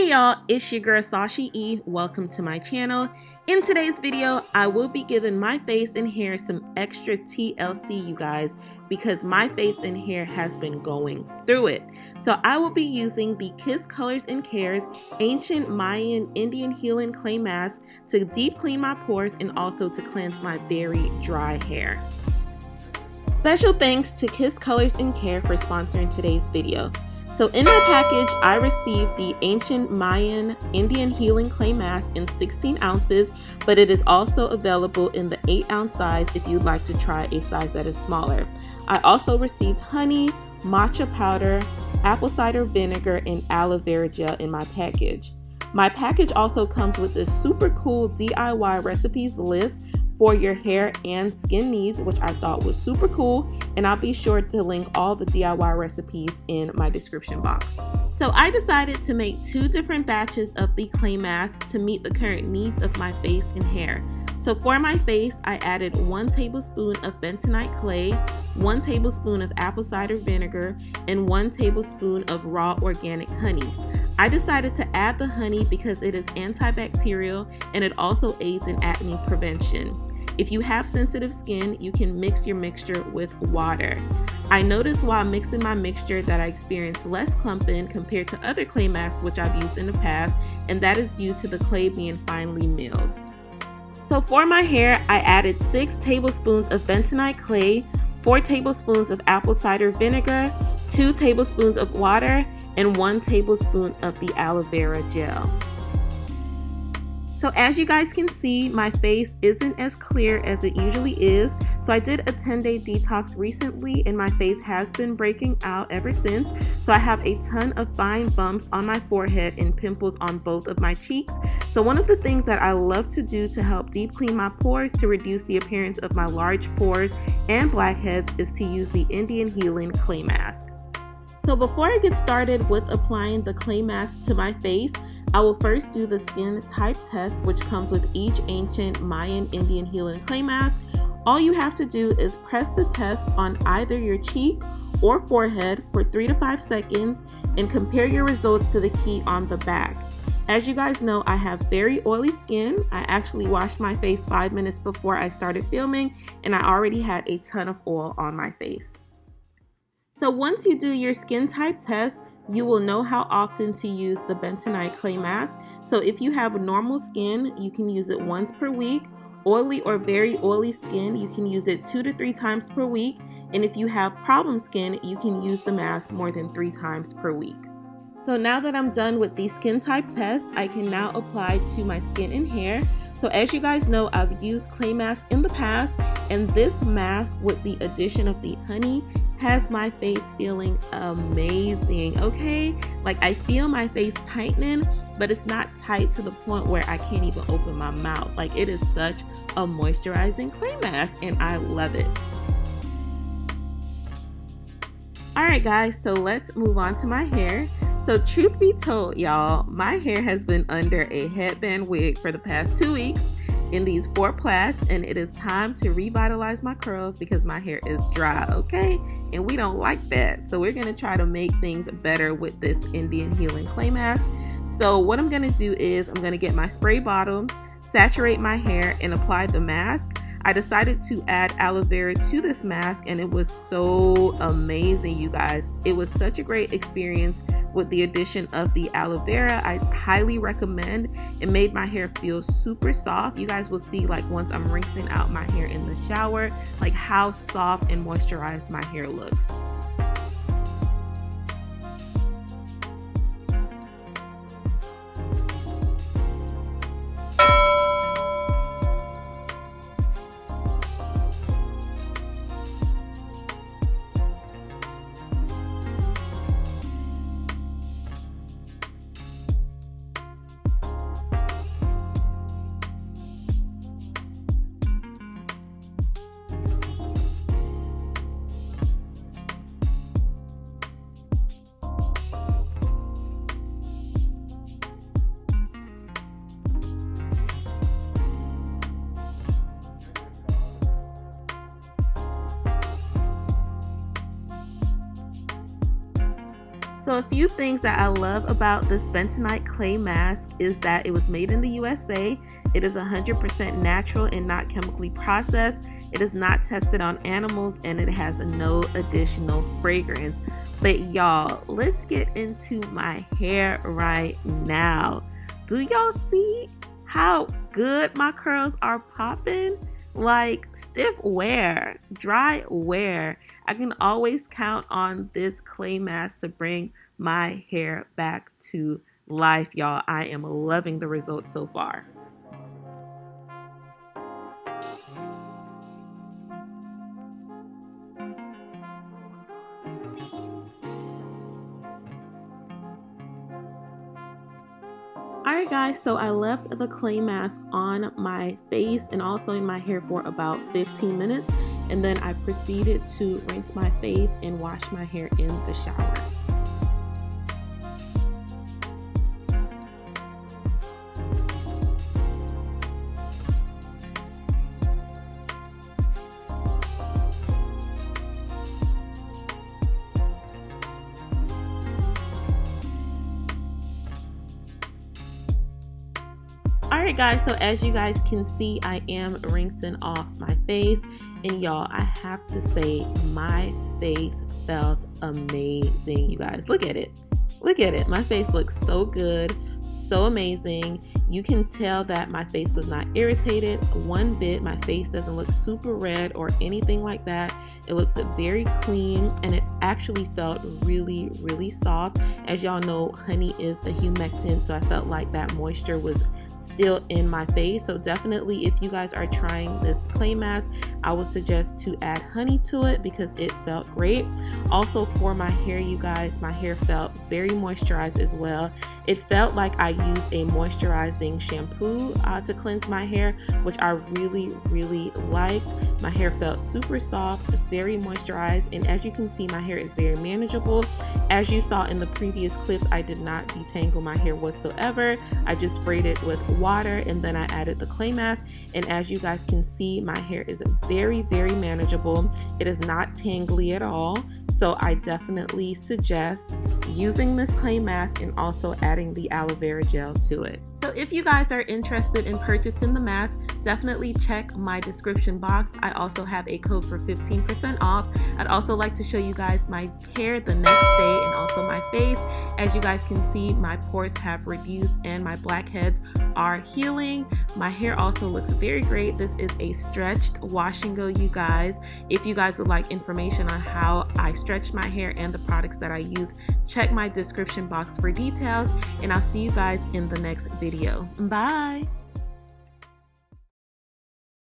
Hey y'all, it's your girl Sashi E. Welcome to my channel. In today's video, I will be giving my face and hair some extra TLC, you guys, because my face and hair has been going through it. So I will be using the Kiss Colors and Cares Ancient Mayan Indian Healing Clay Mask to deep clean my pores and also to cleanse my very dry hair. Special thanks to Kiss Colors and Care for sponsoring today's video. So in my package, I received the Ancient Mayan Indian Healing Clay Mask in 16 ounces, but it is also available in the 8-ounce size if you'd like to try a size that is smaller. I also received honey, matcha powder, apple cider vinegar, and aloe vera gel in my package. My package also comes with this super cool DIY recipes list for your hair and skin needs, which I thought was super cool, and I'll be sure to link all the DIY recipes in my description box. So I decided to make 2 different batches of the clay mask to meet the current needs of my face and hair. So for my face, I added 1 tablespoon of bentonite clay, 1 tablespoon of apple cider vinegar, and 1 tablespoon of raw organic honey. I decided to add the honey because it is antibacterial and it also aids in acne prevention. If you have sensitive skin, you can mix your mixture with water. I noticed while mixing my mixture that I experienced less clumping compared to other clay masks which I've used in the past, and that is due to the clay being finely milled. So for my hair, I added 6 tablespoons of bentonite clay, 4 tablespoons of apple cider vinegar, 2 tablespoons of water, and 1 tablespoon of the aloe vera gel. So as you guys can see, my face isn't as clear as it usually is. So I did a 10-day detox recently and my face has been breaking out ever since. So I have a ton of fine bumps on my forehead and pimples on both of my cheeks. So one of the things that I love to do to help deep clean my pores to reduce the appearance of my large pores and blackheads is to use the Indian Healing Clay Mask. So before I get started with applying the clay mask to my face, I will first do the skin type test, which comes with each Ancient Mayan Indian Healing Clay Mask. All you have to do is press the test on either your cheek or forehead for 3 to 5 seconds and compare your results to the key on the back. As you guys know, I have very oily skin. I actually washed my face 5 minutes before I started filming and I already had a ton of oil on my face. So once you do your skin type test, you will know how often to use the bentonite clay mask. So if you have normal skin, you can use it once per week. Oily or very oily skin, you can use it 2 to 3 times per week. And if you have problem skin, you can use the mask more than 3 times per week. So now that I'm done with the skin type test, I can now apply to my skin and hair. So as you guys know, I've used clay masks in the past, and this mask with the addition of the honey has my face feeling amazing, okay? Like I feel my face tightening, but it's not tight to the point where I can't even open my mouth. Like it is such a moisturizing clay mask and I love it. Alright guys, so let's move on to my hair. So truth be told, y'all, my hair has been under a headband wig for the past 2 weeks in these 4 plaits, and it is time to revitalize my curls because my hair is dry, okay? And we don't like that. So we're gonna try to make things better with this Indian Healing Clay Mask. So what I'm gonna do is I'm gonna get my spray bottle, saturate my hair, and apply the mask. I decided to add aloe vera to this mask and it was so amazing, you guys. It was such a great experience with the addition of the aloe vera. I highly recommend. It made my hair feel super soft. You guys will see like once I'm rinsing out my hair in the shower, like how soft and moisturized my hair looks. So a few things that I love about this bentonite clay mask is that it was made in the USA. It is 100% natural and not chemically processed. It is not tested on animals, and it has no additional fragrance. But y'all, let's get into my hair right now. Do y'all see how good my curls are popping? Like stiff wear, dry wear. I can always count on this clay mask to bring my hair back to life, y'all. I am loving the results so far. Alright guys, so I left the clay mask on my face and also in my hair for about 15 minutes, and then I proceeded to rinse my face and wash my hair in the shower. Alright guys, so as you guys can see, I am rinsing off my face, and y'all, I have to say my face felt amazing. You guys, look at it. Look at it. My face looks so good, so amazing. You can tell that my face was not irritated one bit. My face doesn't look super red or anything like that. It looks very clean, and it actually felt really, really soft. As y'all know, honey is a humectant, so I felt like that moisture was still in my face. So definitely, if you guys are trying this clay mask, I would suggest to add honey to it because it felt great. Also for my hair, you guys, my hair felt very moisturized as well. It felt like I used a moisturizing shampoo to cleanse my hair, which I really, really liked. My hair felt super soft, very moisturized, and as you can see, my hair is very manageable. As you saw in the previous clips, I did not detangle my hair whatsoever. I just sprayed it with water and then I added the clay mask, and as you guys can see, my hair is very, very manageable. It is not tangly at all. So I definitely suggest using this clay mask and also adding the aloe vera gel to it. So if you guys are interested in purchasing the mask, definitely check my description box. I also have a code for 15% off. I'd also like to show you guys my hair the next day and also my face. As you guys can see, my pores have reduced and my blackheads are healing. My hair also looks very great. This is a stretched wash and go, you guys. If you guys would like information on how I stretch my hair and the products that I use, check my description box for details, and I'll see you guys in the next video. Bye.